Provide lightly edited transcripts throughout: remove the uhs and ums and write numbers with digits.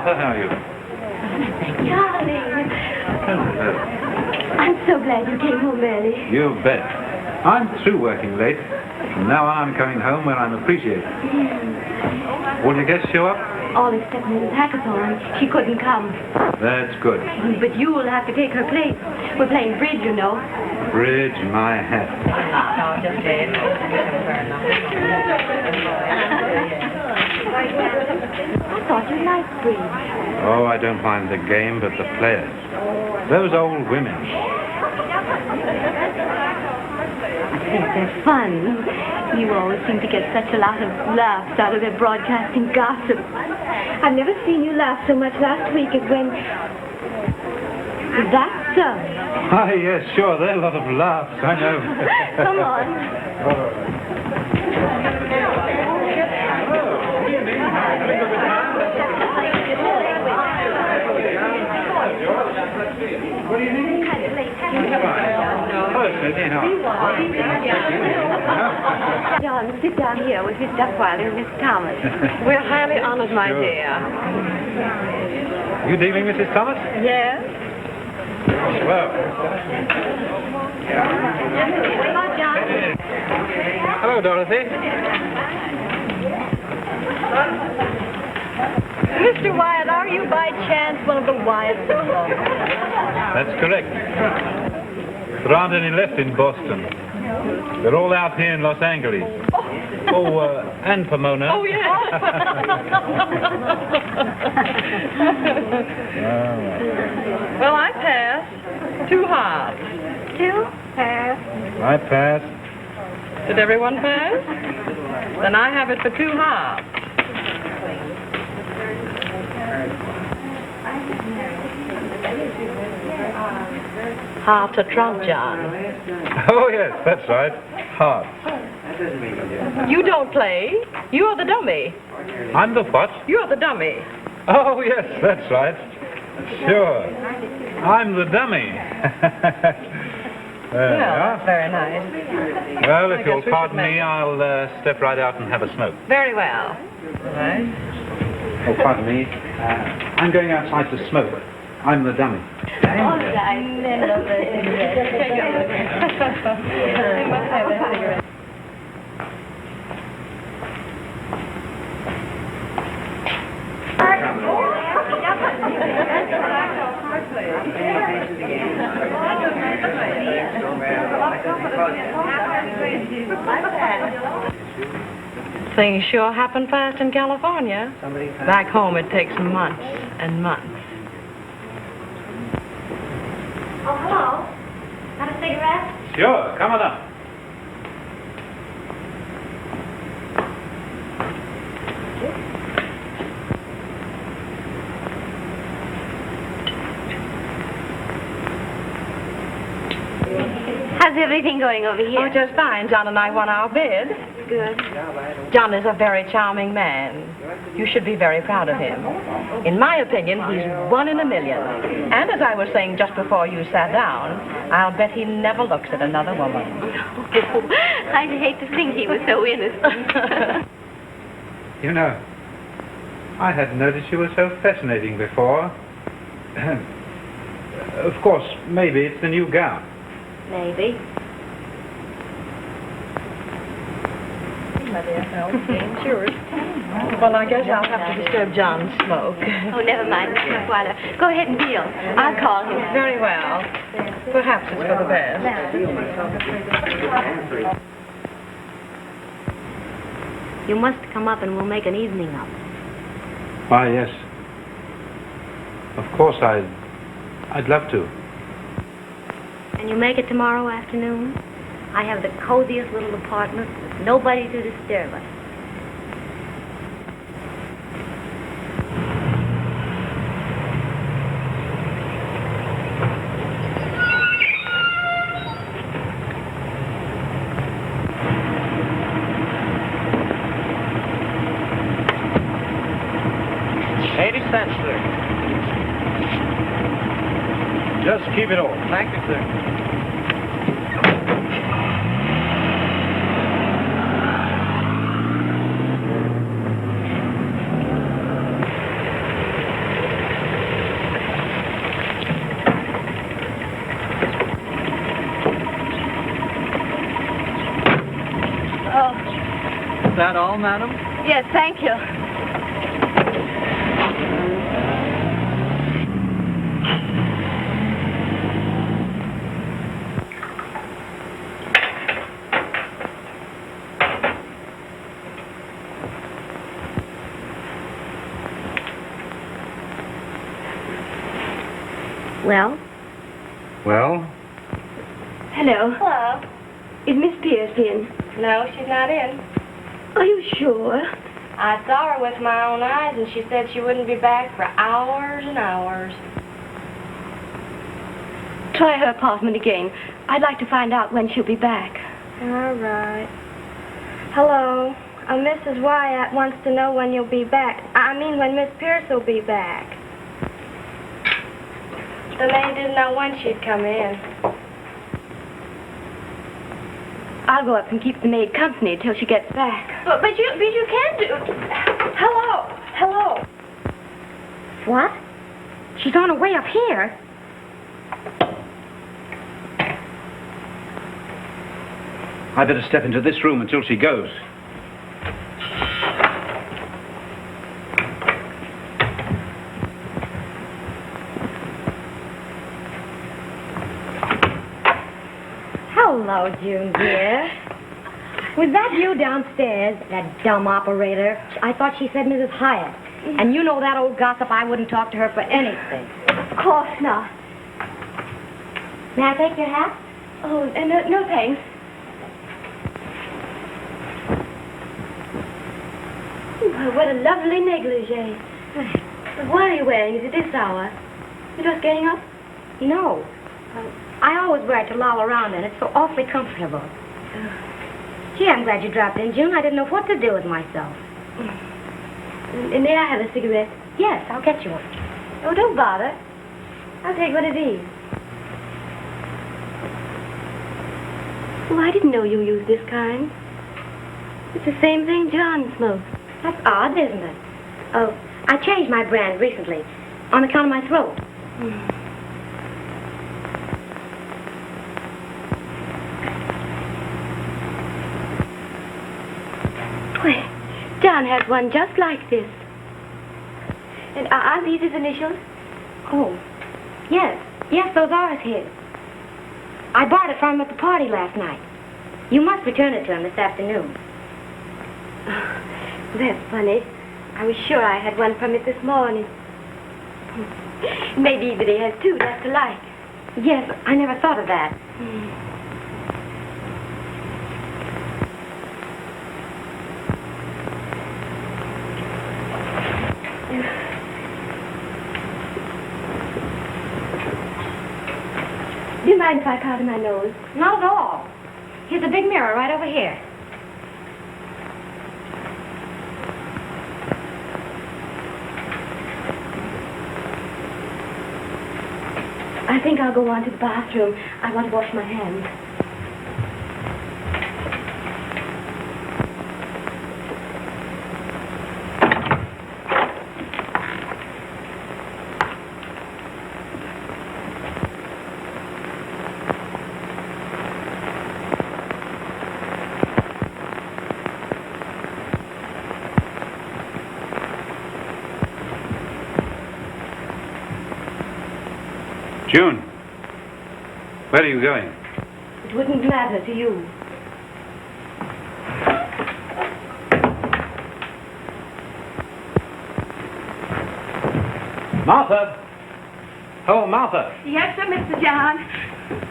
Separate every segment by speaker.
Speaker 1: Martha, how are you?
Speaker 2: Darling.
Speaker 1: Hello.
Speaker 2: I'm so glad you came home early.
Speaker 1: You bet. I'm through working late. From now on, I'm coming home when I'm appreciated. All your guests show up?
Speaker 2: All except Mrs. Hackathorn. She couldn't come.
Speaker 1: That's good.
Speaker 2: But you will have to take her place. We're playing bridge, you know.
Speaker 1: Bridge, my hat.
Speaker 3: No, just wait.
Speaker 2: I thought you liked bridge.
Speaker 1: Oh, I don't mind the game, but the players. Those old women.
Speaker 2: I think they're fun. You always seem to get such a lot of laughs out of their broadcasting gossip. I've never seen you laugh so much last week as when... Is that so?
Speaker 1: Ah, yes, sure. There are a lot of laughs, I know.
Speaker 2: Come on.
Speaker 1: What do you think?
Speaker 2: John, sit down here with Miss Duckweiler and Miss Thomas.
Speaker 3: We're highly honored, my dear.
Speaker 1: You dealing, Mrs. Thomas?
Speaker 3: Yes?
Speaker 1: Well.
Speaker 2: Hello, John.
Speaker 1: Hello, Dorothy.
Speaker 3: Mr. Wyatt, are you by chance one of the Wyatts at home?
Speaker 1: That's correct. There aren't any left in Boston. They're all out here in Los Angeles. Oh, and Pomona.
Speaker 3: Oh, yes. Well, I pass. 2 halves.
Speaker 2: 2? Pass.
Speaker 1: I pass.
Speaker 3: Did everyone pass? Then I have it for 2 halves. Half to trump, John.
Speaker 1: Oh, yes, that's right. Hard.
Speaker 3: You don't play. You're the dummy.
Speaker 1: I'm the what?
Speaker 3: You're the dummy.
Speaker 1: Oh, yes, that's right. Sure. I'm the dummy. There we are.
Speaker 3: Very nice.
Speaker 1: Well, if
Speaker 3: I
Speaker 1: you'll
Speaker 3: guess we
Speaker 1: pardon
Speaker 3: should
Speaker 1: me,
Speaker 3: make-
Speaker 1: I'll step right out and have a smoke.
Speaker 3: Very well. All right.
Speaker 1: Oh, pardon me. I'm going outside to smoke. I'm the dummy.
Speaker 2: All right. Men love their cigarettes.
Speaker 3: They must have their cigarettes. Things sure happen fast in California. Back home it takes months and months.
Speaker 2: Oh, hello. Have a cigarette?
Speaker 1: Sure, come on up.
Speaker 2: How's everything going over here?
Speaker 3: Oh, just fine. John and I won our bid.
Speaker 2: Good.
Speaker 3: John is a very charming man. You should be very proud of him. In my opinion, he's 1 in a million. And as I was saying just before you sat down, I'll bet he never looks at another woman.
Speaker 2: I'd hate to think he was so innocent.
Speaker 1: You know, I hadn't noticed you were so fascinating before. Of course, maybe it's the new gown.
Speaker 2: Maybe.
Speaker 3: Sure. Well, I guess I'll have to disturb John's smoke.
Speaker 2: Oh, never mind, Miss Duckweiler. Go ahead and deal. I'll call him.
Speaker 3: Very well. Perhaps it's for the best.
Speaker 2: You must come up and we'll make an evening of.
Speaker 1: Why, yes. Of course, I'd love to.
Speaker 2: Can you make it tomorrow afternoon? I have the coziest little apartment with nobody to disturb us.
Speaker 1: $0.80, sir. Just keep it all. Thank you, sir.
Speaker 4: that all, madam?
Speaker 3: Yes, thank you.
Speaker 2: Well?
Speaker 4: Well?
Speaker 2: Hello.
Speaker 3: Hello.
Speaker 2: Is Miss Pierce in?
Speaker 3: No, she's not in.
Speaker 2: Are you sure?
Speaker 3: I saw her with my own eyes, and she said she wouldn't be back for hours and hours.
Speaker 2: Try her apartment again. I'd like to find out when she'll be back.
Speaker 5: All right. Hello. Mrs. Wyatt wants to know when you'll be back. I mean, when Miss Pierce will be back.
Speaker 3: The maid didn't know when she'd come in.
Speaker 2: I'll go up and keep the maid company till she gets back.
Speaker 5: But you can't do... Hello.
Speaker 2: What? She's on her way up here.
Speaker 1: I better step into this room until she goes.
Speaker 6: Hello, June, dear. Was that you downstairs, that dumb operator? I thought she said Mrs. Hyatt. And you know that old gossip, I wouldn't talk to her for anything.
Speaker 2: Of course not.
Speaker 6: May I take your hat?
Speaker 2: Oh, no thanks. Oh, what a lovely negligee. Why are you wearing it at this hour? You're just getting up?
Speaker 6: No. I always wear it to loll around in. It's so awfully comfortable. Gee, I'm glad you dropped in, June. I didn't know what to do with myself.
Speaker 2: May I have a cigarette?
Speaker 6: Yes, I'll get you one.
Speaker 2: Oh, don't bother. I'll take one of these. Oh, I didn't know you used this kind. It's the same thing John smokes.
Speaker 6: That's odd, isn't it? Oh, I changed my brand recently on account of my throat.
Speaker 2: Well, John has one just like this. And aren't these his initials?
Speaker 6: Oh, yes. Yes, those are his. I bought it from him at the party last night. You must return it to him this afternoon.
Speaker 2: That's funny. I was sure I had one from it this morning. Maybe that he has two just alike.
Speaker 6: Yes, I never thought of that.
Speaker 2: Do you mind if I powder my nose?
Speaker 6: Not at all. Here's a big mirror right over here.
Speaker 2: I think I'll go on to the bathroom. I want to wash my hands.
Speaker 1: June, where are you going?
Speaker 2: It wouldn't matter to you.
Speaker 1: Martha! Oh, Martha!
Speaker 3: Yes, sir, Mr. John.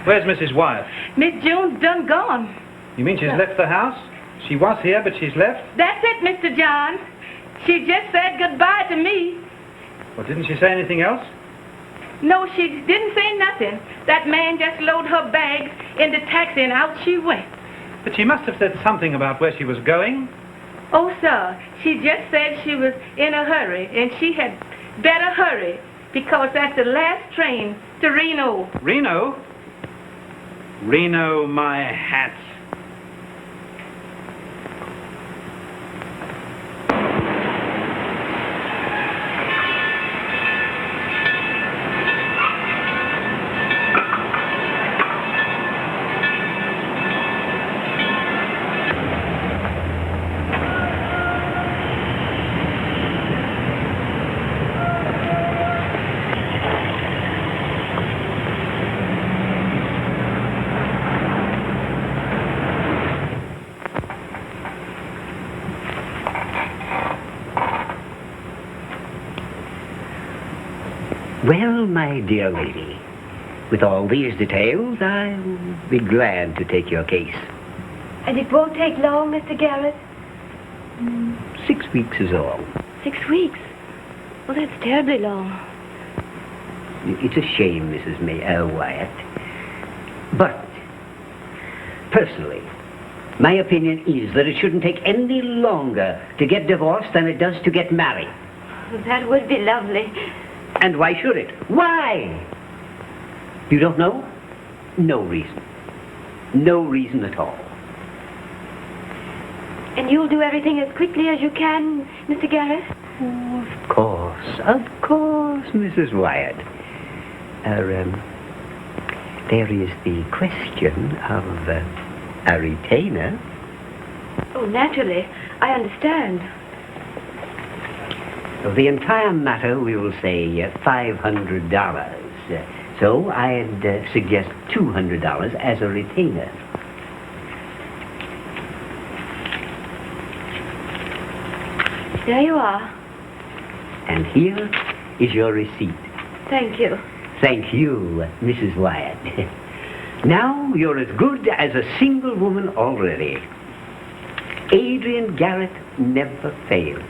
Speaker 1: Where's Mrs. Wyatt?
Speaker 3: Miss June's done gone.
Speaker 1: You mean she's left the house? She was here, but she's left?
Speaker 3: That's it, Mr. John. She just said goodbye to me.
Speaker 1: Well, didn't she say anything else?
Speaker 3: No, she didn't say nothing. That man just loaded her bags in the taxi and out she went.
Speaker 1: But she must have said something about where she was going.
Speaker 3: Oh, sir, she just said she was in a hurry and she had better hurry because that's the last train to Reno.
Speaker 1: Reno? Reno, my hat.
Speaker 7: Well, my dear lady, with all these details, I'll be glad to take your case.
Speaker 2: And it won't take long, Mr. Garrett?
Speaker 7: 6 weeks is all.
Speaker 2: 6 weeks? Well, that's terribly long.
Speaker 7: It's a shame, Mrs. Wyatt. But, personally, my opinion is that it shouldn't take any longer to get divorced than it does to get married.
Speaker 2: That would be lovely.
Speaker 7: And why should it? Why? You don't know? No reason. No reason at all.
Speaker 2: And you'll do everything as quickly as you can, Mr. Garrett?
Speaker 7: Of course, Mrs. Wyatt. There is the question of a retainer.
Speaker 2: Oh, naturally. I understand.
Speaker 7: Of the entire matter, we will say $500. So I'd suggest $200 as a retainer.
Speaker 2: There you are.
Speaker 7: And here is your receipt.
Speaker 2: Thank you.
Speaker 7: Thank you, Mrs. Wyatt. Now you're as good as a single woman already. Adrian Garrett never failed.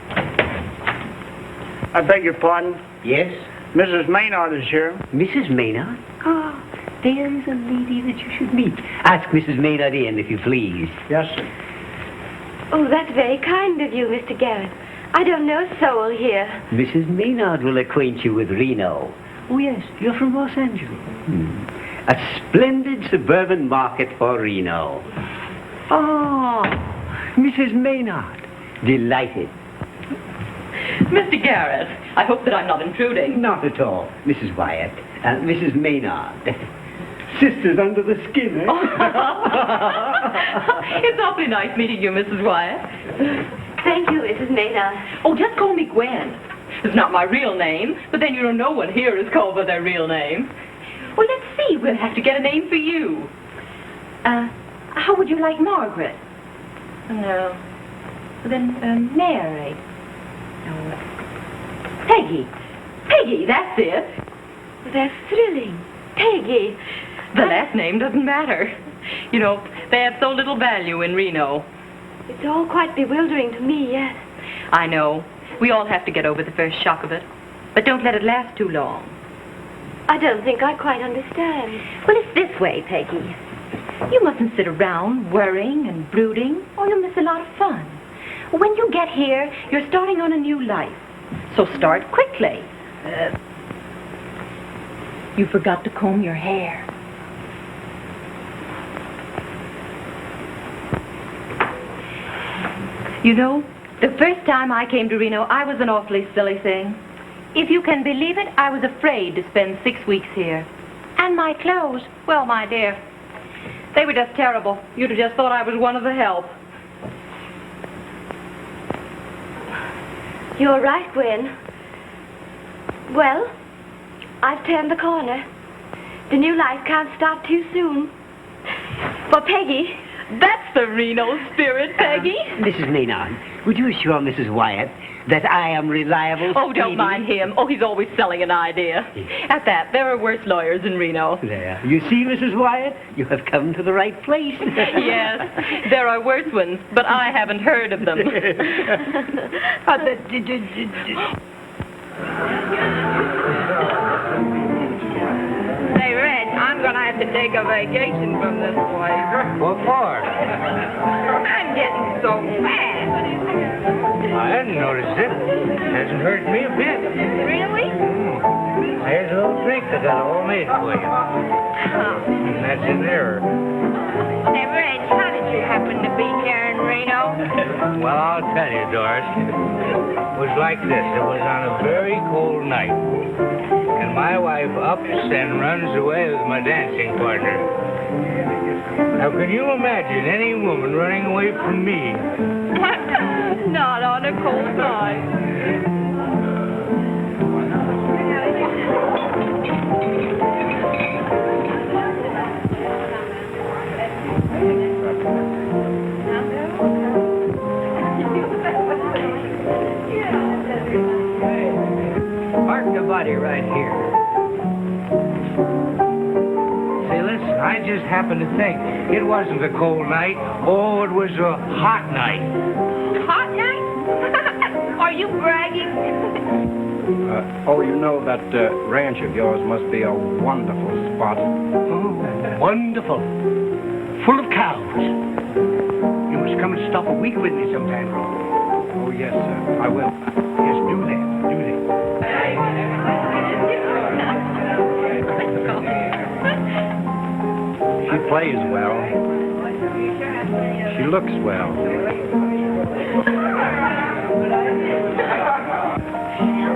Speaker 8: I beg your pardon?
Speaker 7: Yes?
Speaker 8: Mrs. Maynard is here.
Speaker 7: Mrs. Maynard? Ah, there's a lady that you should meet. Ask Mrs. Maynard in, if you please.
Speaker 8: Yes, sir.
Speaker 2: Oh, that's very kind of you, Mr. Garrett. I don't know a soul here.
Speaker 7: Mrs. Maynard will acquaint you with Reno. Oh, yes, you're from Los Angeles. A splendid suburban market for Reno. Oh, Mrs. Maynard. Delighted.
Speaker 3: Mr. Garrett, I hope that I'm not intruding.
Speaker 7: Not at all, Mrs. Wyatt. Mrs. Maynard. Sisters under the skin, eh?
Speaker 3: It's awfully nice meeting you, Mrs. Wyatt.
Speaker 2: Thank you, Mrs. Maynard.
Speaker 3: Oh, just call me Gwen. It's not my real name, but then no one here is called by their real name. Well, let's see. We'll have to get a name for you. How would you like Margaret? No. Then, Mary. No. Peggy. Peggy, that's it.
Speaker 2: That's thrilling. Peggy.
Speaker 3: The last name doesn't matter. You know, they have so little value in Reno.
Speaker 2: It's all quite bewildering to me, yes.
Speaker 3: I know. We all have to get over the first shock of it. But don't let it last too long.
Speaker 2: I don't think I quite understand.
Speaker 3: Well, it's this way, Peggy. You mustn't sit around worrying and brooding, or you'll miss a lot of fun. When you get here, you're starting on a new life. So start quickly. You forgot to comb your hair. You know, the first time I came to Reno, I was an awfully silly thing. If you can believe it, I was afraid to spend 6 weeks here. And my clothes, well, my dear, they were just terrible. You'd have just thought I was one of the help.
Speaker 2: You're right, Gwen. Well, I've turned the corner. The new life can't start too soon. For Peggy,
Speaker 3: That's the Reno spirit, Peggy.
Speaker 7: Mrs. Maynard, would you assure Mrs. Wyatt that I am reliable?
Speaker 3: Oh, don't
Speaker 7: speedy?
Speaker 3: mind him. Oh, he's always selling an idea. At that, there are worse lawyers in Reno.
Speaker 7: There. You see, Mrs. Wyatt, you have come to the right place.
Speaker 3: Yes, there are worse ones, but I haven't heard of them.
Speaker 9: Say, Red, I'm going to have to take a vacation from this place.
Speaker 1: What for?
Speaker 9: I'm getting so fat.
Speaker 1: I hadn't noticed it. Hasn't hurt me a bit.
Speaker 9: Really?
Speaker 1: Here's a little drink I got all made for you. And that's in there.
Speaker 9: Say, Red, how did you happen to be here in Reno?
Speaker 1: Well, I'll tell you, Doris. It was like this. It was on a very cold night. And my wife ups and runs away with my dancing partner. Now, can you imagine any woman running away from me?
Speaker 9: Not on a cold night.
Speaker 10: Park the body right here.
Speaker 1: just happened to think. It wasn't a cold night. Oh, it was a hot night.
Speaker 9: Hot night? Are you bragging?
Speaker 8: You know that ranch of yours must be a wonderful spot.
Speaker 1: Oh, wonderful. Full of cows. You must come and stop a week with me sometime, Ron.
Speaker 8: Oh, yes, sir. I will.
Speaker 1: Yes, do that. Do that.
Speaker 8: She plays well. She looks well.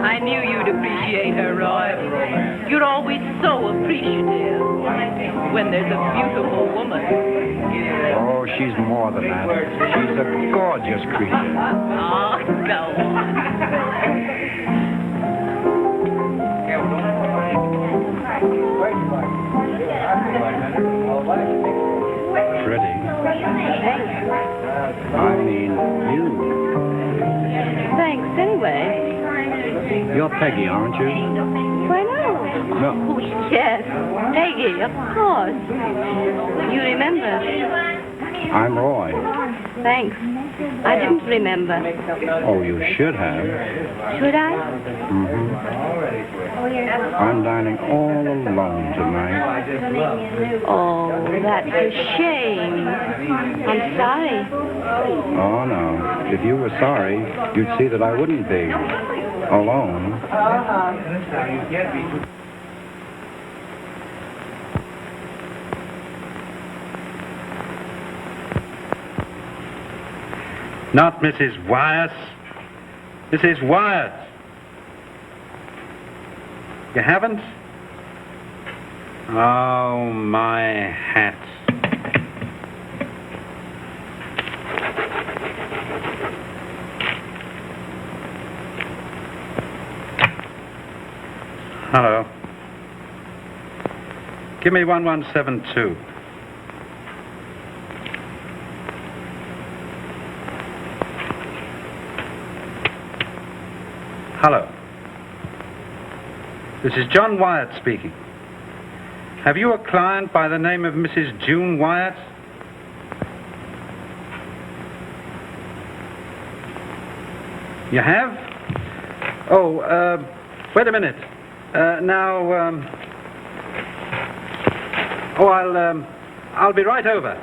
Speaker 9: I knew you'd appreciate her, Roy. You're always so appreciative when there's a beautiful woman.
Speaker 8: Oh, she's more than that. She's a gorgeous creature.
Speaker 9: Oh, go on.
Speaker 8: Pretty. I mean, you.
Speaker 2: Thanks, anyway.
Speaker 8: You're Peggy, aren't you?
Speaker 2: Why, no.
Speaker 8: No.
Speaker 2: Oh, yes. Peggy, of course. You remember.
Speaker 8: I'm Roy.
Speaker 2: Thanks. I didn't remember.
Speaker 8: Oh, you should have.
Speaker 2: Should I?
Speaker 8: I'm dining all alone tonight.
Speaker 2: Oh, that's a shame. I'm sorry.
Speaker 8: Oh, no. If you were sorry, you'd see that I wouldn't be alone.
Speaker 4: Not Mrs. Wyatt. Mrs. Wyatt. You haven't? Oh, my hat. Hello. Give me 1172. Hello. This is John Wyatt speaking. Have you a client by the name of Mrs. June Wyatt? You have? Oh, wait a minute. I'll be right over.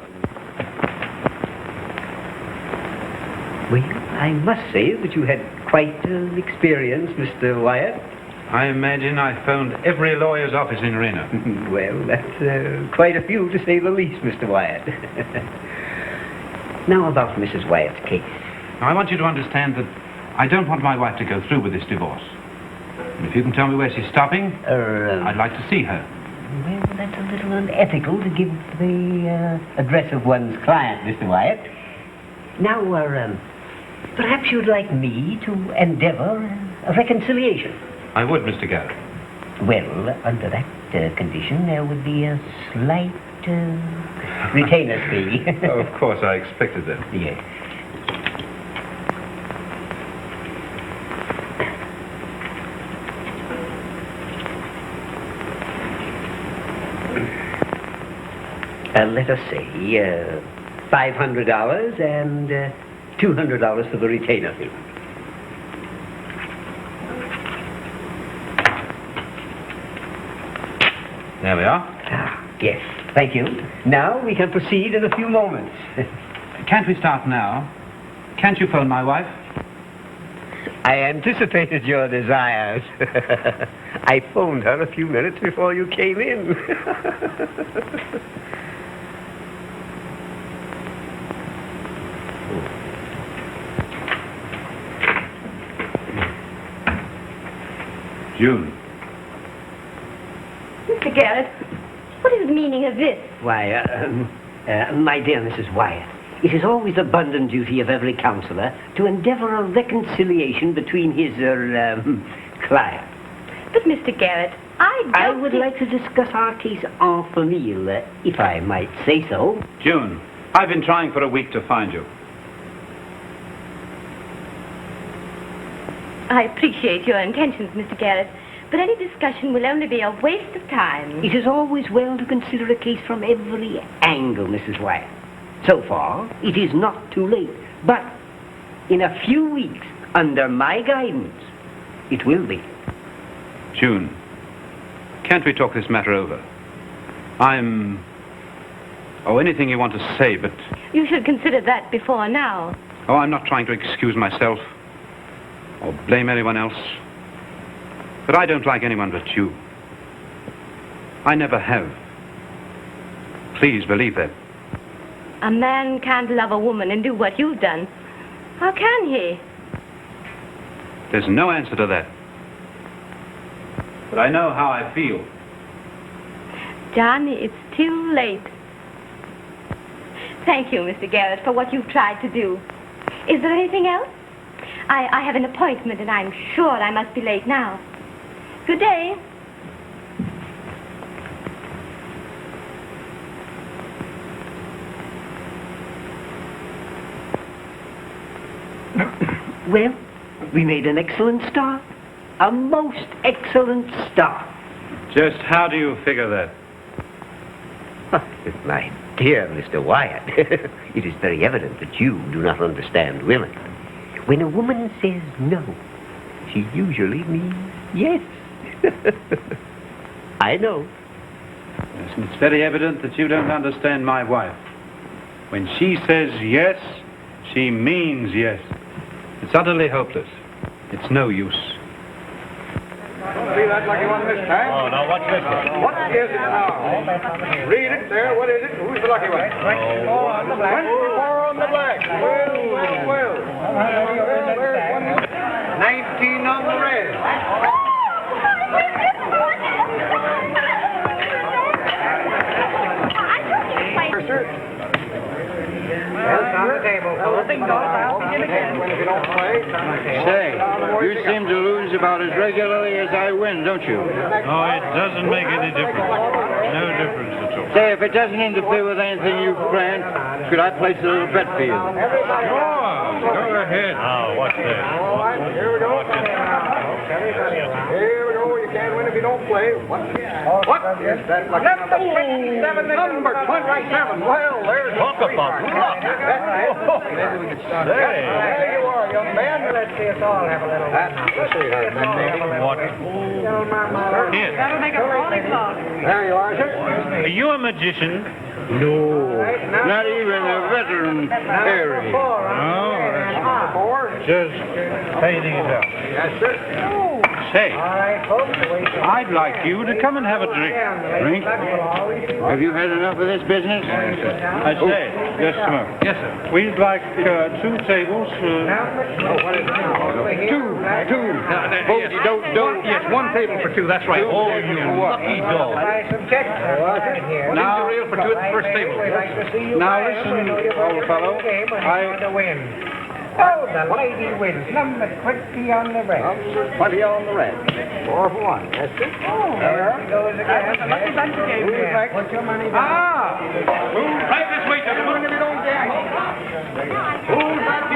Speaker 7: Well, I must say that you had quite an experience, Mr. Wyatt.
Speaker 4: I imagine I phoned every lawyer's office in Reno.
Speaker 7: Well, that's quite a few, to say the least, Mr. Wyatt. Now about Mrs. Wyatt's case.
Speaker 4: Now, I want you to understand that I don't want my wife to go through with this divorce. And if you can tell me where she's stopping, I'd like to see her.
Speaker 7: Well, that's a little unethical to give the address of one's client, Mr. Wyatt. Now, perhaps you'd like me to endeavor a reconciliation.
Speaker 4: I would, Mr. Garrett.
Speaker 7: Well, under that condition, there would be a slight retainer fee.
Speaker 4: Oh, of course, I expected that.
Speaker 7: Yes. Let us say $500 and $200 for the retainer fee.
Speaker 4: There we are.
Speaker 7: Yes, thank you. Now we can proceed in a few moments.
Speaker 4: Can't we start now? Can't you phone my wife?
Speaker 7: I anticipated your desires. I phoned her a few minutes before you came in.
Speaker 4: June.
Speaker 2: Mr. Garrett, what is the meaning of this?
Speaker 7: Why, my dear Mrs. Wyatt, it is always the bounden duty of every counselor to endeavor a reconciliation between his, client.
Speaker 2: But, Mr. Garrett, I
Speaker 7: would like to discuss our case en famille, if I might say so.
Speaker 4: June, I've been trying for a week to find you.
Speaker 2: I appreciate your intentions, Mr. Garrett, but any discussion will only be a waste of time.
Speaker 7: It is always well to consider a case from every angle, Mrs. Wyatt. So far, it is not too late. But in a few weeks, under my guidance, it will be.
Speaker 4: June, can't we talk this matter over? Anything you want to say, but...
Speaker 2: You should consider that before now.
Speaker 4: Oh, I'm not trying to excuse myself or blame anyone else. But I don't like anyone but you. I never have. Please believe that.
Speaker 2: A man can't love a woman and do what you've done. How can he?
Speaker 4: There's no answer to that. But I know how I feel.
Speaker 2: Johnny, it's too late. Thank you, Mr. Garrett, for what you've tried to do. Is there anything else? I have an appointment, and I'm sure I must be late now. Good day.
Speaker 7: Well, we made an excellent start. A most excellent start.
Speaker 4: Just how do you figure that?
Speaker 7: My dear Mr. Wyatt, it is very evident that you do not understand women. When a woman says no, she usually means yes. I know.
Speaker 4: Yes, and it's very evident that you don't understand my wife. When she says yes, she means yes. It's utterly hopeless. It's no use.
Speaker 10: See that lucky one this time?
Speaker 11: Oh, now what's this one?
Speaker 10: What is it now? Read it there. What is it? Who's the lucky one? 24 on the black. 24 on the black. Well. There's one. 19 on the red. Sir.
Speaker 1: It's on the table.
Speaker 10: I'll begin again. If you don't play.
Speaker 8: Say, you seem to lose about as regularly as I win, don't you?
Speaker 11: Oh, it doesn't make any difference. No difference at all.
Speaker 8: Say, if it doesn't interfere with anything you've planned, could I place a little bet for you?
Speaker 11: Sure, go ahead. Now, what's that?
Speaker 10: All right, here we go. Here we go. You can't win if you don't play. What is that? Number 27. Number 27. Well, there's
Speaker 11: Talk about luck.
Speaker 10: That's right. Maybe we could start. There you are, young man. Let's see us all have a little. Let's see her.
Speaker 11: What? Here.
Speaker 3: That'll make a rolling clock.
Speaker 10: There you are, sir.
Speaker 11: Are you a magician?
Speaker 8: No, not even a veteran fairy.
Speaker 11: Just fading it out.
Speaker 10: Yes, sir.
Speaker 11: Say, I'd like you to come and have a drink.
Speaker 8: Drink? Have you had enough of this business?
Speaker 11: I say, just a moment. Yes, sir. We'd like 2 tables.
Speaker 8: Two. Folks, don't.
Speaker 11: Yes, 1 table for 2. That's right. Oh, you lucky dog.
Speaker 10: Now,
Speaker 11: reel for 2 at the first table.
Speaker 10: Now listen, old fellow. Oh, the lady wins. Number 20 on the red. Number 20 on the red. 4 for 1. That's it. Oh, there it goes again. Who's back? Put your money down.
Speaker 11: Right this way, gentlemen.
Speaker 10: If you don't gamble. Who's that?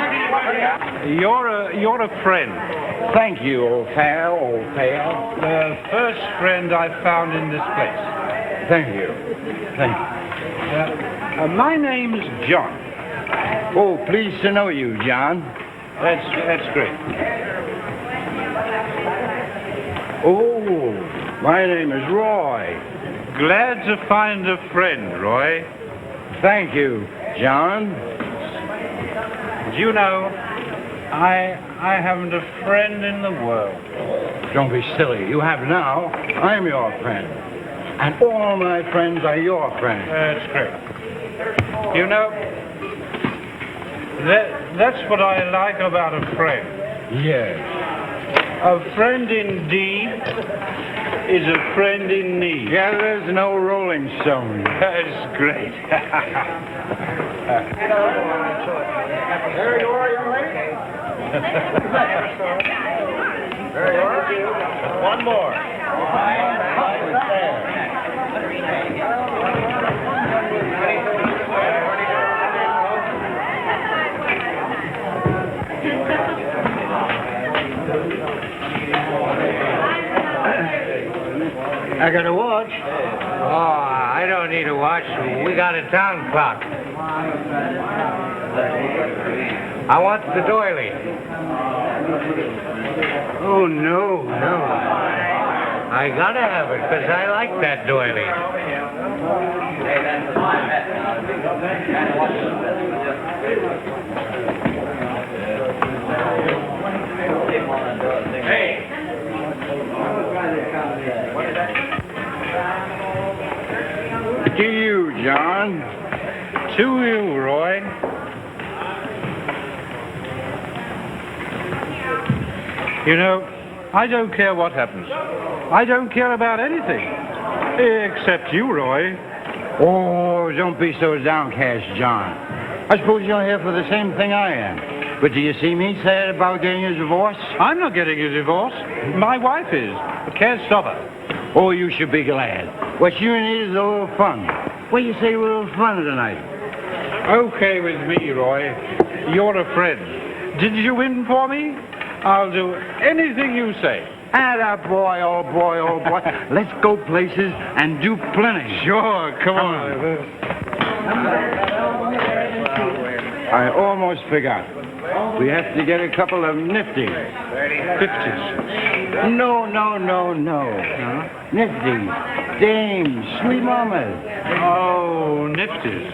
Speaker 4: You're a friend.
Speaker 8: Thank you, old pal.
Speaker 4: The first friend I found in this place.
Speaker 8: Thank you.
Speaker 4: My name's John.
Speaker 8: Oh, pleased to know you, John.
Speaker 4: That's great.
Speaker 8: Oh, my name is Roy.
Speaker 4: Glad to find a friend, Roy.
Speaker 8: Thank you, John.
Speaker 4: Do you know, I haven't a friend in the world.
Speaker 8: Don't be silly. You have now. I'm your friend. And all my friends are your friends.
Speaker 4: That's great. You know, that's what I like about a friend.
Speaker 8: Yes.
Speaker 4: A friend indeed is a friend in need.
Speaker 8: Yeah, there's no Rolling Stone.
Speaker 4: That's great.
Speaker 10: There you are, young lady. There you are.
Speaker 11: One more.
Speaker 8: I got a watch.
Speaker 1: Oh, I don't need a watch. We got a town clock. I want the doily.
Speaker 8: Oh, no.
Speaker 1: I gotta have it because I like that doily.
Speaker 8: To you, John.
Speaker 11: To you, Roy. You know, I don't care what happens. I don't care about anything. Except you, Roy.
Speaker 8: Oh, don't be so downcast, John. I suppose you're here for the same thing I am. But do you see me sad about getting a divorce?
Speaker 11: I'm not getting a divorce. My wife is, but can't stop her.
Speaker 8: Oh, you should be glad. What you need is a little fun. What do you say, a little fun tonight?
Speaker 11: Okay with me, Roy. You're a friend. Did you win for me? I'll do anything you say.
Speaker 8: Atta boy, oh boy, oh boy. Let's go places and do plenty.
Speaker 11: Sure, come on.
Speaker 8: I almost forgot. We have to get a couple of nifties.
Speaker 11: 50s.
Speaker 8: No. Nifties, dames, sweet mamas.
Speaker 11: Oh, nifties.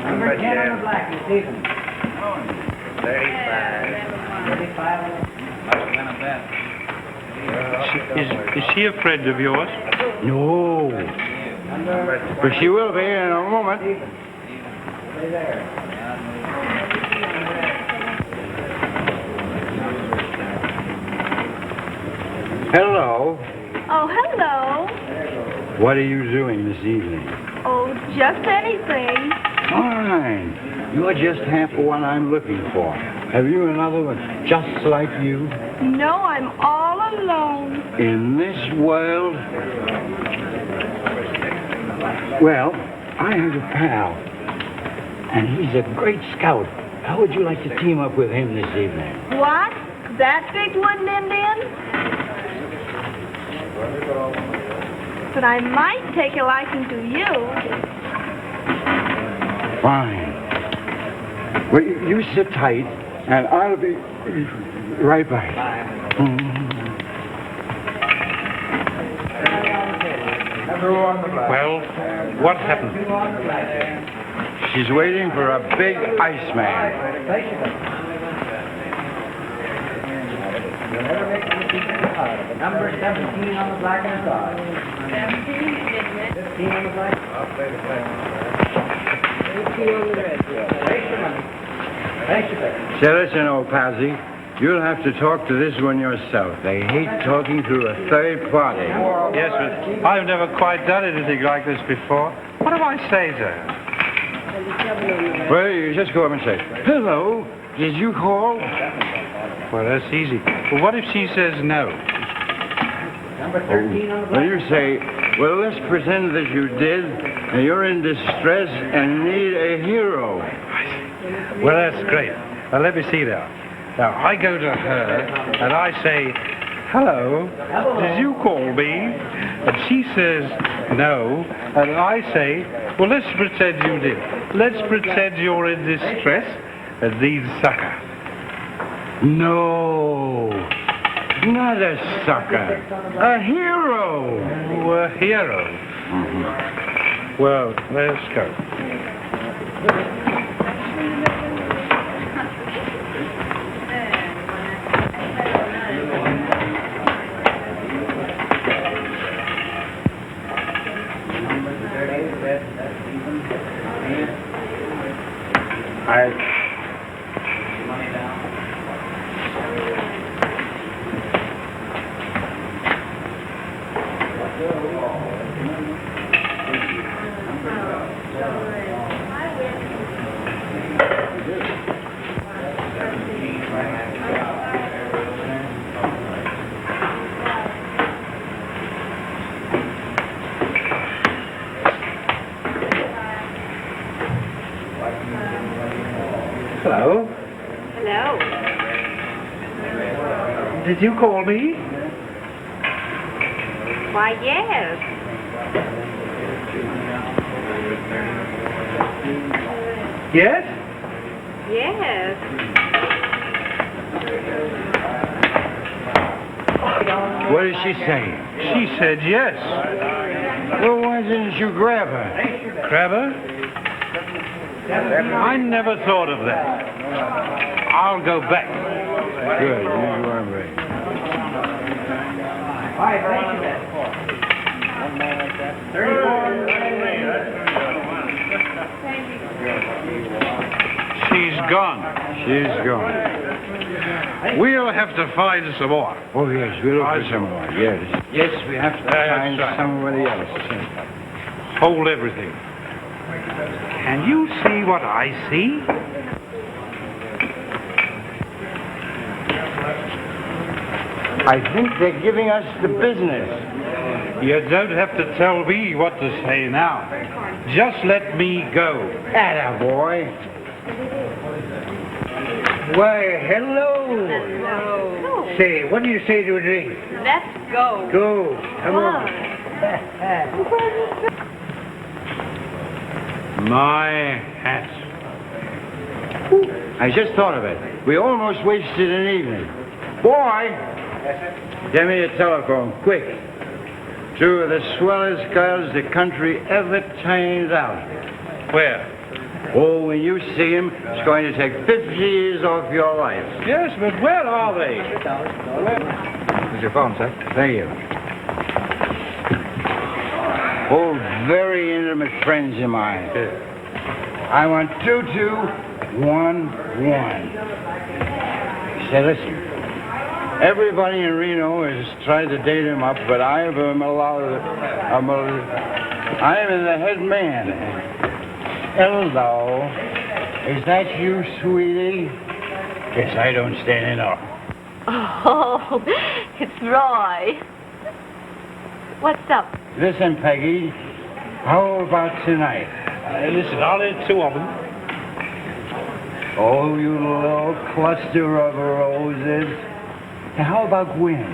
Speaker 1: Number 10 on the black, Stephen. 35.
Speaker 11: Is she a friend of yours?
Speaker 8: No. But she will be in a moment. Hello.
Speaker 5: Oh, hello.
Speaker 8: What are you doing this evening?
Speaker 5: Oh, just anything.
Speaker 8: Fine. You're just half the one I'm looking for. Have you another one just like you?
Speaker 5: No, I'm all alone.
Speaker 8: In this world? Well, I have a pal, and he's a great scout. How would you like to team up with him this evening?
Speaker 5: What? That big wooden Indian? But I might take a liking to you.
Speaker 8: Fine. Well, you sit tight, and I'll be right back.
Speaker 11: Well, what happened?
Speaker 8: She's waiting for a big Iceman.
Speaker 1: Number 17 on the black and card. 17 on the black. I'll play the black. 18 on the red. Thank you.
Speaker 8: Say, listen, old Pazzi, you'll have to talk to this one yourself. They hate talking through a third party.
Speaker 11: Yes, but I've never quite done anything like this before. What do I say to her?
Speaker 8: Well, you just go up and say, hello, did you call?
Speaker 11: Well, that's easy. But what if she says no?
Speaker 1: Number 13 on the
Speaker 8: Well, you say, well, let's pretend that you did, and you're in distress and need a hero.
Speaker 11: Well, that's great. Now, let me see now. Now, I go to her, and I say, hello, did you call me? And she says, no. And I say, well, let's pretend you did. Let's pretend you're in distress and need succor.
Speaker 8: No, not a sucker, a hero.
Speaker 11: Oh, a hero. Well, let's go. Hello?
Speaker 5: Hello.
Speaker 11: Did you call me?
Speaker 2: Why, yes.
Speaker 11: Yes?
Speaker 2: Yes.
Speaker 8: What did she say?
Speaker 11: She said yes.
Speaker 8: Well, why didn't you grab her?
Speaker 11: Grab her? I never thought of that. I'll go back.
Speaker 8: Good, you are ready.
Speaker 11: She's gone.
Speaker 8: She's gone.
Speaker 11: We'll have to find some more.
Speaker 8: Oh, yes, we'll look for some more. Yes. Yes, we have to find
Speaker 11: right.
Speaker 8: somebody else.
Speaker 11: Hold everything. Can you see what I see?
Speaker 8: I think they're giving us the business.
Speaker 11: You don't have to tell me what to say now. Just let me go.
Speaker 8: Attaboy. Why, hello.
Speaker 2: Hello.
Speaker 1: Say, what do you say to a drink?
Speaker 2: Let's go.
Speaker 1: Go. Come on.
Speaker 11: My hat.
Speaker 8: I just thought of it. We almost wasted an evening. Boy, get me a telephone, quick. Two of the swellest girls the country ever turns out.
Speaker 11: Where?
Speaker 8: Oh, when you see him, it's going to take 50 years off your life.
Speaker 11: Yes, but where are they?
Speaker 8: Here's your phone, sir. Thank you. Oh, very intimate friends of mine. I want 2211. Say, listen. Everybody in Reno has tried to date him up, but I am the head man. Hello. Is that you, sweetie? Yes, I don't stand in awe.
Speaker 2: Oh, it's Roy. What's up?
Speaker 8: Listen, Peggy, how about tonight?
Speaker 11: Listen, I'll eat two of them.
Speaker 8: Oh, you little cluster of roses. Now, how about Gwen?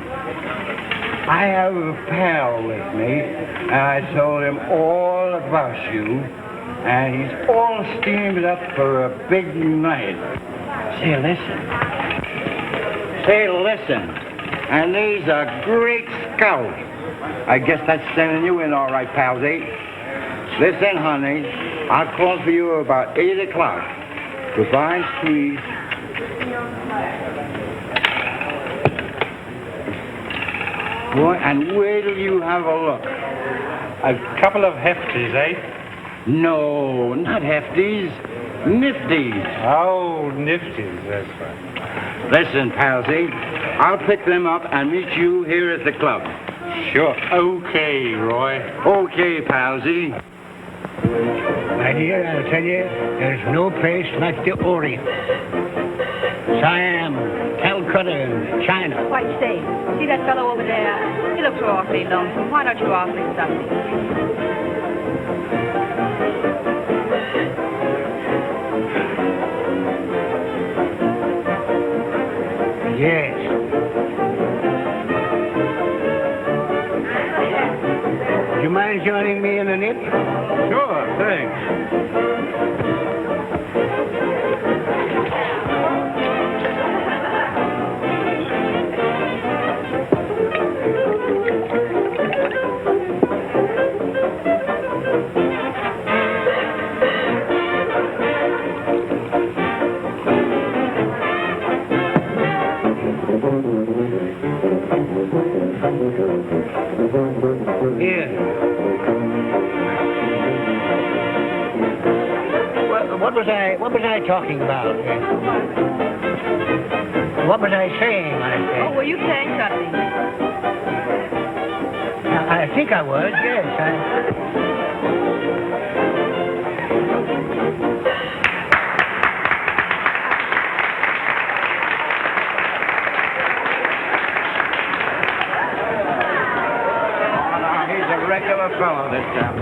Speaker 8: I have a pal with me, and I told him all about you, and he's all steamed up for a big night. Say, listen. And he's a great scout. I guess that's sending you in all right, palsy. Listen, honey, I'll call for you about 8 o'clock. Goodbye, sweet. Boy, and where do you have a look?
Speaker 11: A couple of hefties, eh?
Speaker 8: No, not hefties. Nifties.
Speaker 11: Oh, nifties, that's right.
Speaker 8: Listen, palsy, I'll pick them up and meet you here at the club.
Speaker 11: Sure. Okay, Roy.
Speaker 8: Okay, palsy.
Speaker 1: My dear, I'll tell you, there's no place like the Orient. Siam, Calcutta, China.
Speaker 3: Why, say, see that fellow over there? He looks awfully lonesome. Why don't you offer him something?
Speaker 1: Yes. Would you mind joining me in a nip?
Speaker 11: Sure, thanks.
Speaker 1: Here. What was I talking about? What was I saying, I say?
Speaker 3: Oh, were you saying something?
Speaker 1: I think I was, yes.
Speaker 8: He's a regular fellow this time.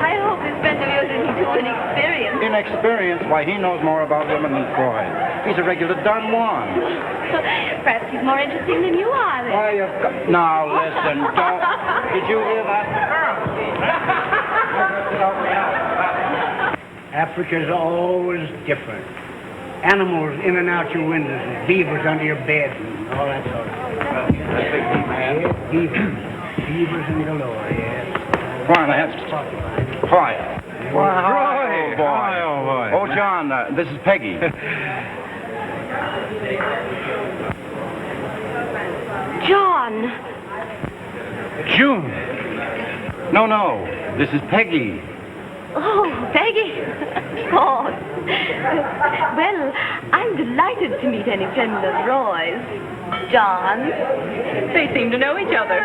Speaker 2: I hope this friend of yours isn't too inexperienced.
Speaker 10: Inexperienced? Why, he knows more about women than Freud. He's a regular Don Juan.
Speaker 2: Perhaps he's more interesting than you are, then.
Speaker 10: Why, you've got... Now, listen, don't... Did you hear that?
Speaker 8: Africa's always different. Animals in and out your windows, and beavers under your bed, and all that sort of stuff. Yeah, beavers. Beavers in galore, yes.
Speaker 10: Quiet, lads. Quiet.
Speaker 11: Roy.
Speaker 10: Oh, boy.
Speaker 11: Hi, old boy.
Speaker 10: Oh, John, this is Peggy.
Speaker 2: John.
Speaker 11: June.
Speaker 10: No, this is Peggy.
Speaker 2: Oh, Peggy. Oh. Well, I'm delighted to meet any friend of Roy's. John.
Speaker 9: They seem to know each other.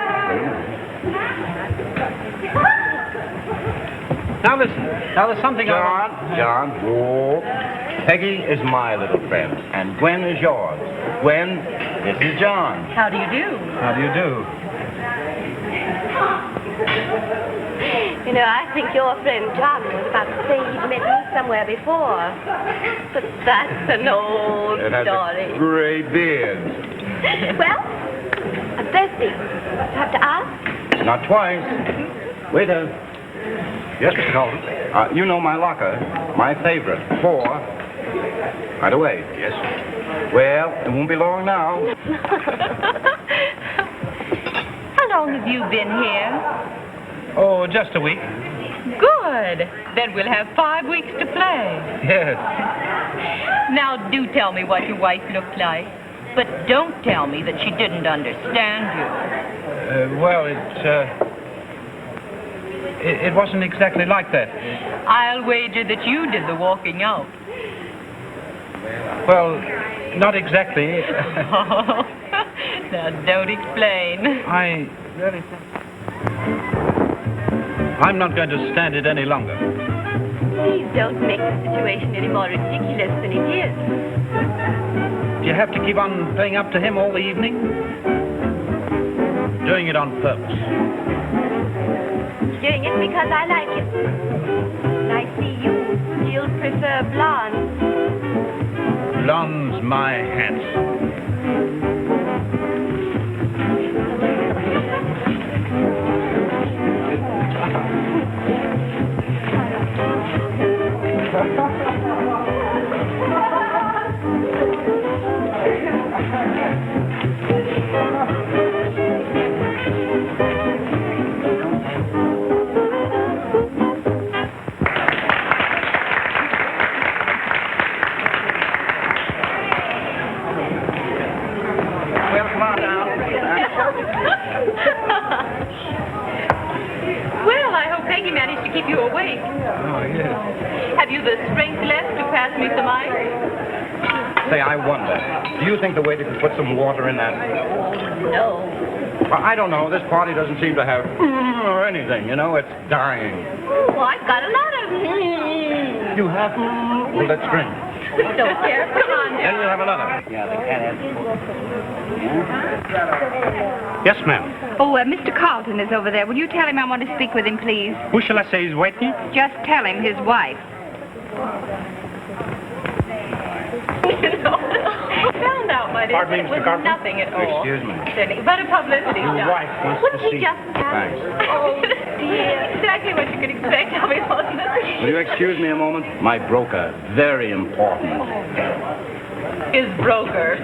Speaker 11: Now listen. Now there's something
Speaker 10: John. Whoa. Peggy is my little friend, and Gwen is yours. Gwen, this is John.
Speaker 9: How do you do?
Speaker 11: How do you do?
Speaker 2: You know, I think your friend John was about to say he'd met me somewhere before. But that's an old
Speaker 10: It has
Speaker 2: story.
Speaker 10: a gray beard.
Speaker 2: Well, I'm thirsty. Have to ask?
Speaker 10: Not twice. Waiter.
Speaker 11: Yes, Mr. Colton.
Speaker 10: You know my locker, my favorite, 4. Right away.
Speaker 11: Yes.
Speaker 10: Well, it won't be long now.
Speaker 9: How long have you been here?
Speaker 11: Oh, just a week.
Speaker 9: Good. Then we'll have 5 weeks to play.
Speaker 11: Yes.
Speaker 9: Now, do tell me what your wife looked like. But don't tell me that she didn't understand you.
Speaker 11: Well, it wasn't exactly like that.
Speaker 9: I'll wager that you did the walking out.
Speaker 11: Well, not exactly.
Speaker 9: Now, don't explain.
Speaker 11: I really think... I'm not going to stand it any longer.
Speaker 2: Please don't make the situation any more ridiculous than it is.
Speaker 11: Do you have to keep on playing up to him all the evening? Doing it on purpose.
Speaker 2: Doing it because I like it. I see you still prefer blonde.
Speaker 11: Blonde's my hat.
Speaker 9: Well, I hope Peggy managed to keep you awake.
Speaker 11: Oh, yes.
Speaker 9: Have you the strength left to pass me some ice?
Speaker 10: Say, I wonder, do you think the waiter could put some water in that?
Speaker 9: No.
Speaker 10: Well, I don't know. This party doesn't seem to have or anything, you know. It's dying.
Speaker 2: Oh, I've got a lot of
Speaker 10: You have? Well, let's drink.
Speaker 9: Don't care. Come on,
Speaker 10: Then we'll have another.
Speaker 8: Yeah, they can't have...
Speaker 11: Yes, ma'am.
Speaker 12: Oh, Mr. Carlton is over there. Will you tell him I want to speak with him, please?
Speaker 11: Who shall I say is waiting?
Speaker 12: Just tell him his wife.
Speaker 9: Found out by this
Speaker 11: Pardon me,
Speaker 9: it
Speaker 11: Mr.
Speaker 9: was
Speaker 11: Carpenter?
Speaker 9: nothing at all.
Speaker 10: Excuse me.
Speaker 9: But a publicity
Speaker 11: Your
Speaker 9: stunt.
Speaker 11: wife wants
Speaker 2: Wouldn't
Speaker 11: to
Speaker 2: he
Speaker 11: see
Speaker 2: just
Speaker 10: Thanks.
Speaker 9: Oh, dear. Exactly what you could expect of me, wasn't it?
Speaker 10: Will you excuse me a moment? My broker. Very important.
Speaker 9: Is broker.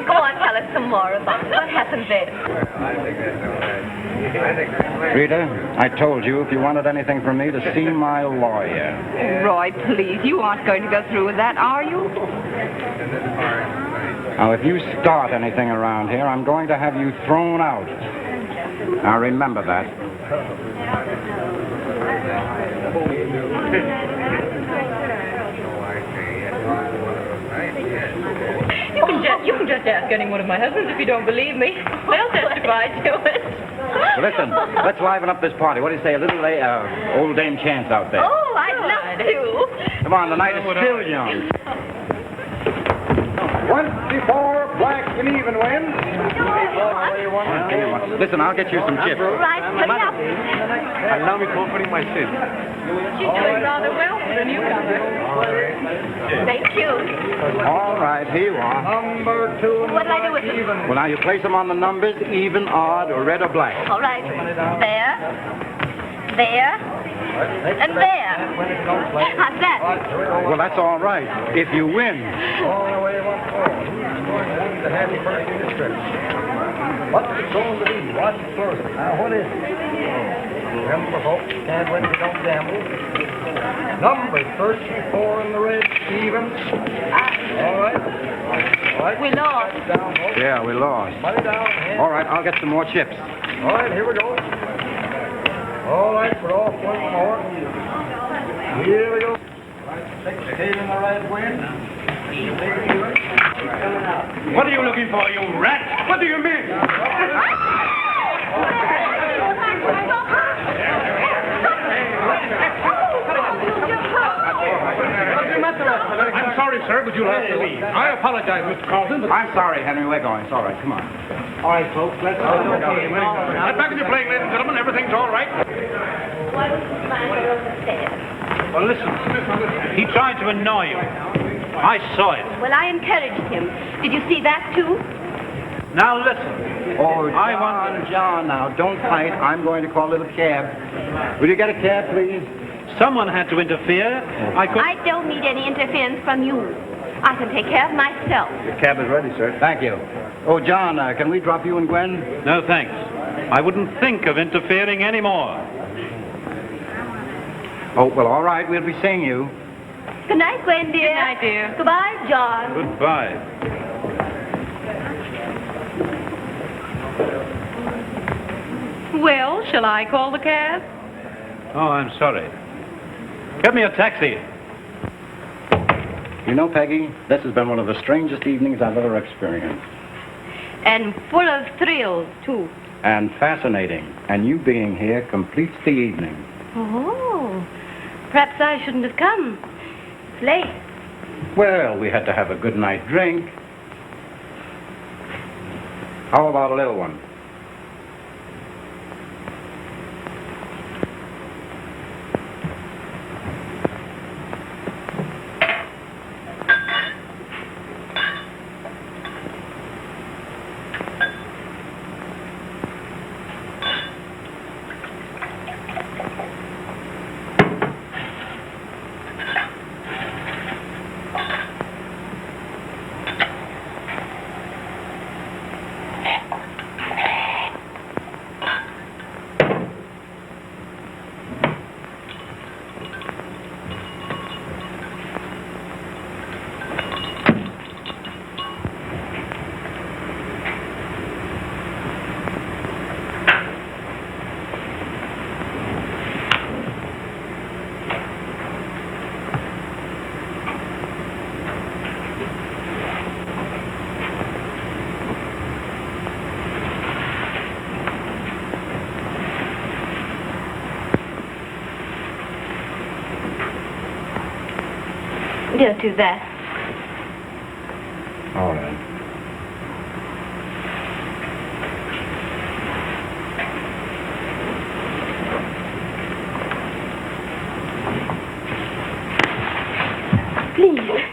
Speaker 2: Go on, tell us some more about it. What happened there?
Speaker 10: Rita, I told you if you wanted anything from me to see my lawyer.
Speaker 12: Roy, please, you aren't going to go through with that, are you?
Speaker 10: Now, if you start anything around here, I'm going to have you thrown out. Now, remember that.
Speaker 9: You can just ask any one of my husbands if you don't believe me. They'll testify to it.
Speaker 10: Listen, let's liven up this party. What do you say, a little old Dame Chance out there?
Speaker 2: Oh, I'd love to.
Speaker 10: Come on, the night is still young. 24, black and even wins.
Speaker 13: Listen, I'll get you some chips.
Speaker 2: Right, hurry up.
Speaker 13: Allow me comforting my sin.
Speaker 9: She's doing rather well for a newcomer.
Speaker 2: Thank you.
Speaker 13: All right, here you are.
Speaker 10: Number 2.
Speaker 2: What'll I do with them?
Speaker 10: Even.
Speaker 13: Well, now you place them on the numbers, even, odd, or red or black.
Speaker 2: All right. There. There. And there. How's that?
Speaker 13: Well, that's all right, if you win.
Speaker 10: All the way 1-4. The happy birthday description. What's it going to be? Watch it closely. Now, what is it? Remember, folks, can't win if you don't gamble. Number 34 in the red, even. All right. All right.
Speaker 2: We lost.
Speaker 10: Down, folks.
Speaker 13: Yeah, we lost.
Speaker 10: Money down.
Speaker 13: All right, I'll get some more chips.
Speaker 10: All right, here we go. All right, we're off once more. Here we go. 16 in the red win.
Speaker 11: What are you looking for, you rat? What do you mean? I'm sorry, sir, but you'll have to leave. I apologize, Mr. Carlton, but...
Speaker 13: I'm sorry, Henry. We're going. It's all right. Come on.
Speaker 11: All right, folks, let's go. Get back in your plane, ladies and gentlemen. Everything's all right. Well, listen. He tried to annoy you. I saw it.
Speaker 2: Well, I encouraged him. Did you see that, too?
Speaker 11: Now, listen.
Speaker 13: Oh, John, now, don't fight. I'm going to call a little cab. Will you get a cab, please?
Speaker 11: Someone had to interfere.
Speaker 2: I don't need any interference from you. I can take care of myself.
Speaker 13: Your cab is ready, sir. Thank you. Oh, John, can we drop you and Gwen?
Speaker 11: No, thanks. I wouldn't think of interfering anymore.
Speaker 13: Oh, well, all right. We'll be seeing you.
Speaker 2: Good night, Gwen, dear.
Speaker 9: Good night, dear.
Speaker 2: Goodbye, John.
Speaker 11: Goodbye.
Speaker 9: Well, shall I call the cab?
Speaker 11: Oh, I'm sorry. Get me a taxi.
Speaker 13: You know, Peggy, this has been one of the strangest evenings I've ever experienced.
Speaker 2: And full of thrills, too.
Speaker 13: And fascinating. And you being here completes the evening.
Speaker 2: Oh, perhaps I shouldn't have come. It's late.
Speaker 13: Well, we had to have a good night drink. How about a little one?
Speaker 2: Don't do that.
Speaker 13: All right.
Speaker 2: Please.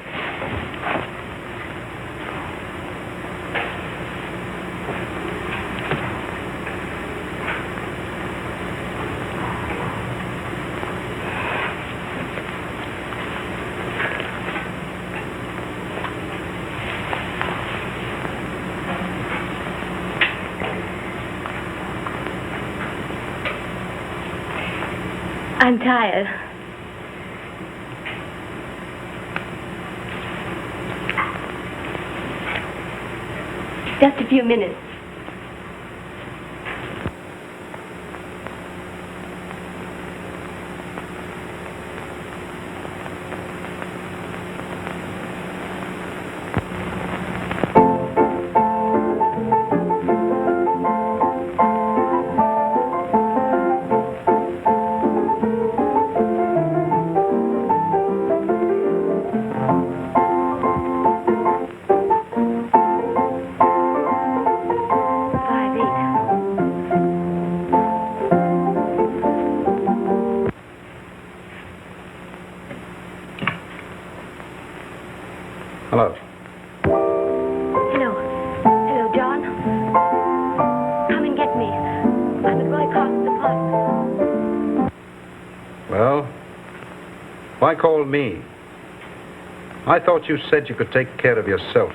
Speaker 2: I'm tired. Just a few minutes.
Speaker 4: Hello.
Speaker 2: Hello. Hello, John. Come and get me. I'm at Roy Carson's apartment.
Speaker 4: Well, why call me? I thought you said you could take care of yourself.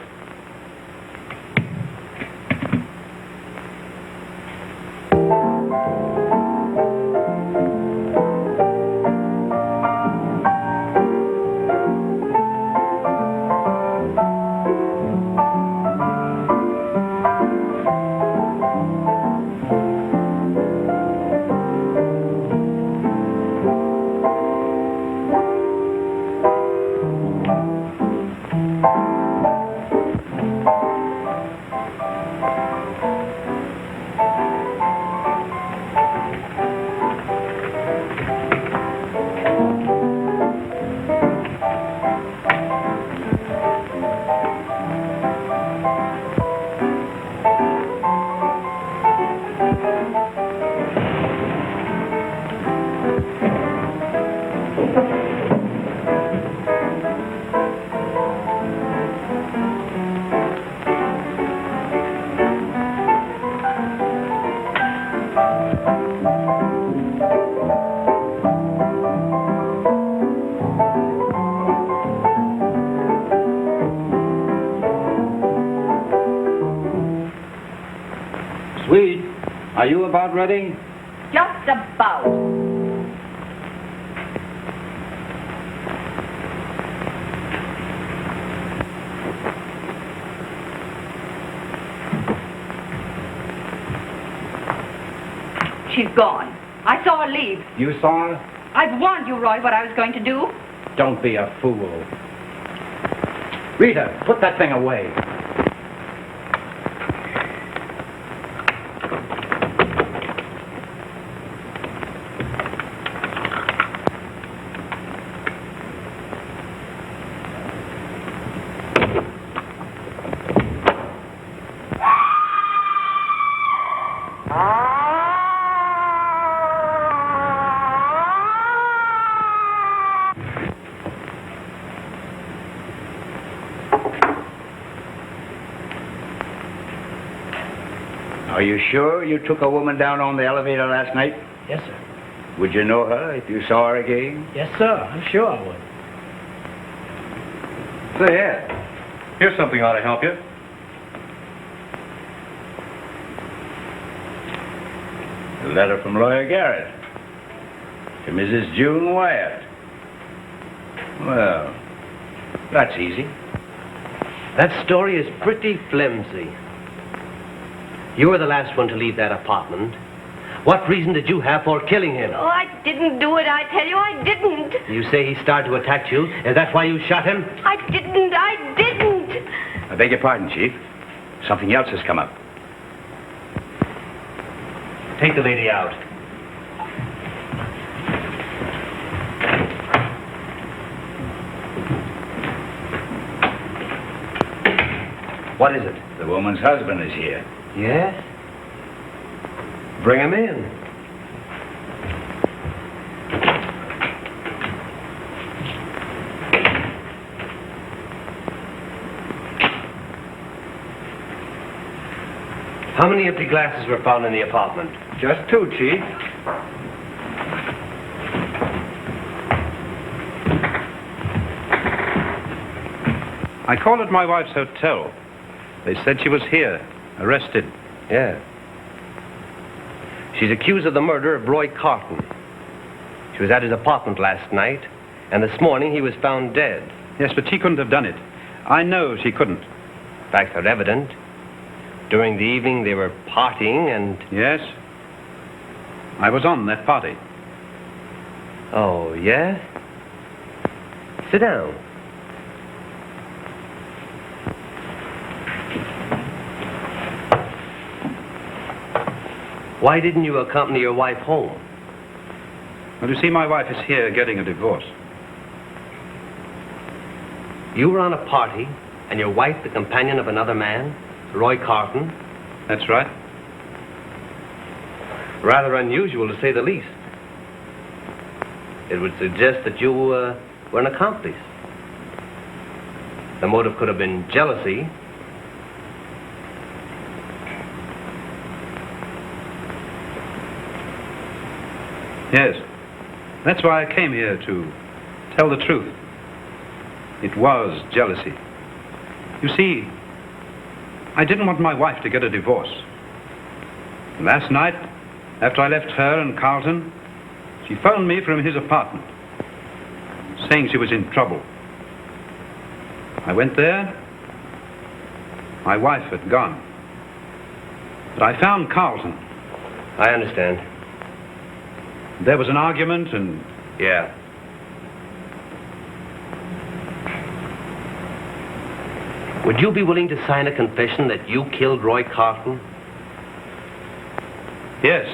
Speaker 13: Sweet, are you about ready?
Speaker 12: Just about. She's gone. I saw her leave.
Speaker 13: You saw her?
Speaker 12: I've warned you, Roy, what I was going to do.
Speaker 13: Don't be a fool. Rita, put that thing away. Are you sure you took a woman down on the elevator last night?
Speaker 14: Yes, sir.
Speaker 13: Would you know her if you saw her again?
Speaker 14: Yes, sir. I'm sure I would.
Speaker 10: Say, Ed, here's something ought to help you.
Speaker 13: A letter from Lawyer Garrett to Mrs. June Wyatt. Well, that's easy.
Speaker 14: That story is pretty flimsy. You were the last one to leave that apartment. What reason did you have for killing him?
Speaker 2: Oh, I didn't do it. I tell you, I didn't.
Speaker 14: You say he started to attack you. Is that why you shot him?
Speaker 2: I didn't. I didn't.
Speaker 13: I beg your pardon, Chief. Something else has come up.
Speaker 14: Take the lady out. What is it?
Speaker 13: The woman's husband is here.
Speaker 14: Yes? Bring him in. How many empty glasses were found in the apartment?
Speaker 13: Just 2, Chief.
Speaker 4: I called at my wife's hotel. They said she was here, arrested.
Speaker 14: Yeah. She's accused of the murder of Roy Carton. She was at his apartment last night, and this morning he was found dead.
Speaker 4: Yes, but she couldn't have done it. I know she couldn't.
Speaker 14: Facts are evident. During the evening they were partying and...
Speaker 4: Yes? I was on that party.
Speaker 14: Oh, yes? Sit down. Why didn't you accompany your wife home?
Speaker 4: Well, you see, my wife is here getting a divorce.
Speaker 14: You were on a party, and your wife the companion of another man, Roy Carton?
Speaker 4: That's right.
Speaker 14: Rather unusual, to say the least. It would suggest that you were an accomplice. The motive could have been jealousy.
Speaker 4: Yes. That's why I came here, to tell the truth. It was jealousy. You see, I didn't want my wife to get a divorce. Last night, after I left her and Carlton, she phoned me from his apartment, saying she was in trouble. I went there. My wife had gone. But I found Carlton.
Speaker 14: I understand.
Speaker 4: There was an argument and...
Speaker 14: Yeah. Would you be willing to sign a confession that you killed Roy Carlton?
Speaker 4: Yes.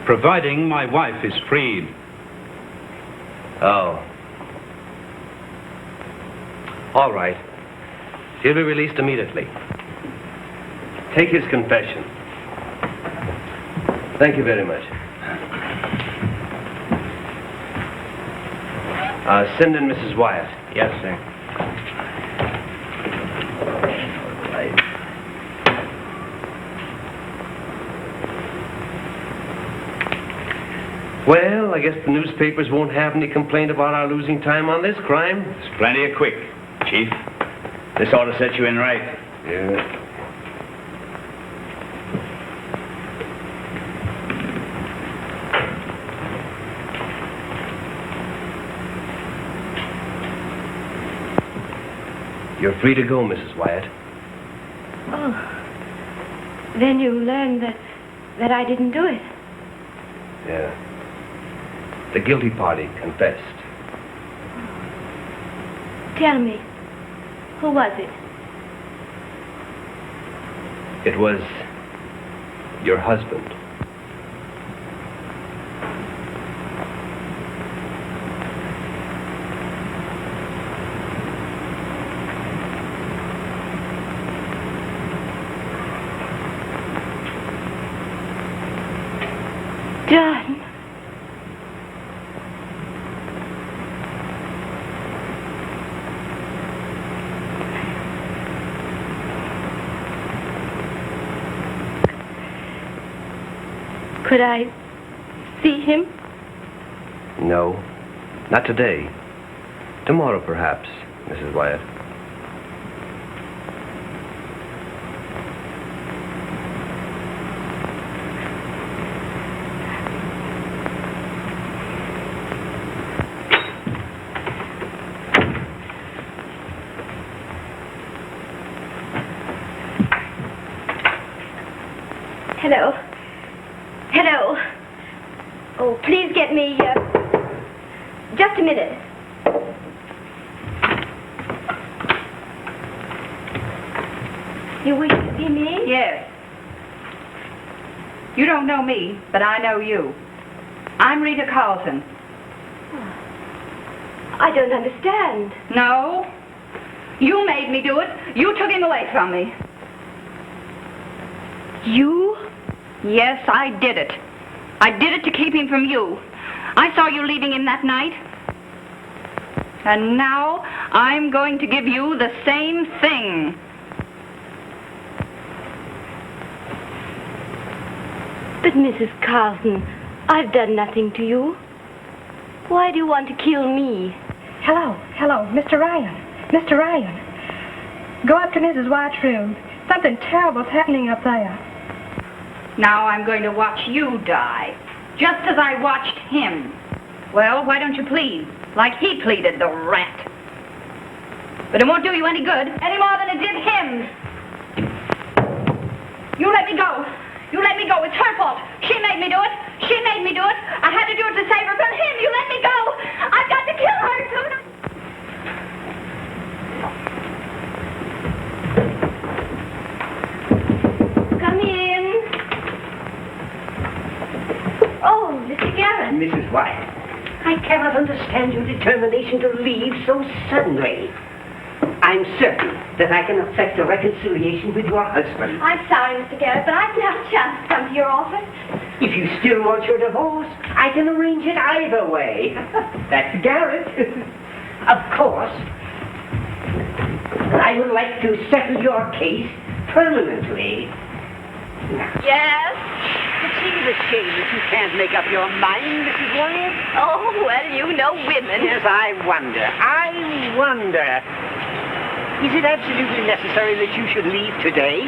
Speaker 4: Providing my wife is freed.
Speaker 14: Oh. All right. He'll be released immediately. Take his confession. Thank you very much. Send in Mrs. Wyatt.
Speaker 1: Yes, sir.
Speaker 14: Right. Well, I guess the newspapers won't have any complaint about our losing time on this crime.
Speaker 1: It's plenty of quick, Chief. This ought to set you in right.
Speaker 14: Yeah. You're free to go, Mrs. Wyatt.
Speaker 2: Oh. Then you learned that I didn't do it.
Speaker 14: Yeah. The guilty party confessed.
Speaker 2: Tell me, who was it?
Speaker 14: It was your husband.
Speaker 2: John. Could I see him?
Speaker 14: No, not today. Tomorrow, perhaps, Mrs. Wyatt.
Speaker 2: Hello. Hello. Oh, please get me, just a minute. You wish to see me?
Speaker 12: Yes. You don't know me, but I know you. I'm Rita Carlton.
Speaker 2: I don't understand.
Speaker 12: No. You made me do it. You took him away from me.
Speaker 2: You?
Speaker 12: Yes, I did it. I did it to keep him from you. I saw you leaving him that night. And now I'm going to give you the same thing.
Speaker 2: But Mrs. Carlton, I've done nothing to you. Why do you want to kill me?
Speaker 3: Hello, Mr. Ryan. Mr. Ryan. Go up to Mrs. Wyatt's room. Something terrible's happening up there.
Speaker 12: Now I'm going to watch you die, just as I watched him. Well, why don't you plead, like he pleaded, the rat? But it won't do you any good, any more than it did him. You let me go. You let me go. It's her fault. She made me do it. She made me do it. I had to do it to save her from him. You let me go. I've got to kill her sooner.
Speaker 2: Come in. Oh, Mr. Garrett.
Speaker 7: Mrs. Wyatt, I cannot understand your determination to leave so suddenly. I'm certain that I can effect a reconciliation with your husband.
Speaker 2: I'm sorry, Mr. Garrett, but I didn't have a chance to come to your office.
Speaker 7: If you still want your divorce, I can arrange it either way. That's Garrett. Of course, I would like to settle your case permanently.
Speaker 12: Yes?
Speaker 7: It seems a shame that you can't make up your mind, Mrs. Wyatt.
Speaker 12: Oh, well, you know women.
Speaker 7: Yes, I wonder. Is it absolutely necessary that you should leave today?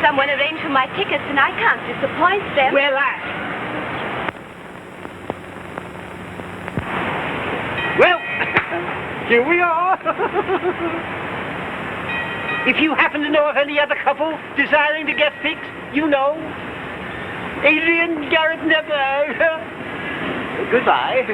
Speaker 2: Someone arranged for my tickets, and I can't disappoint them.
Speaker 7: Well, Well, here we are. If you happen to know of any other couple desiring to get fixed, you know. Adrian Garrett never. Goodbye.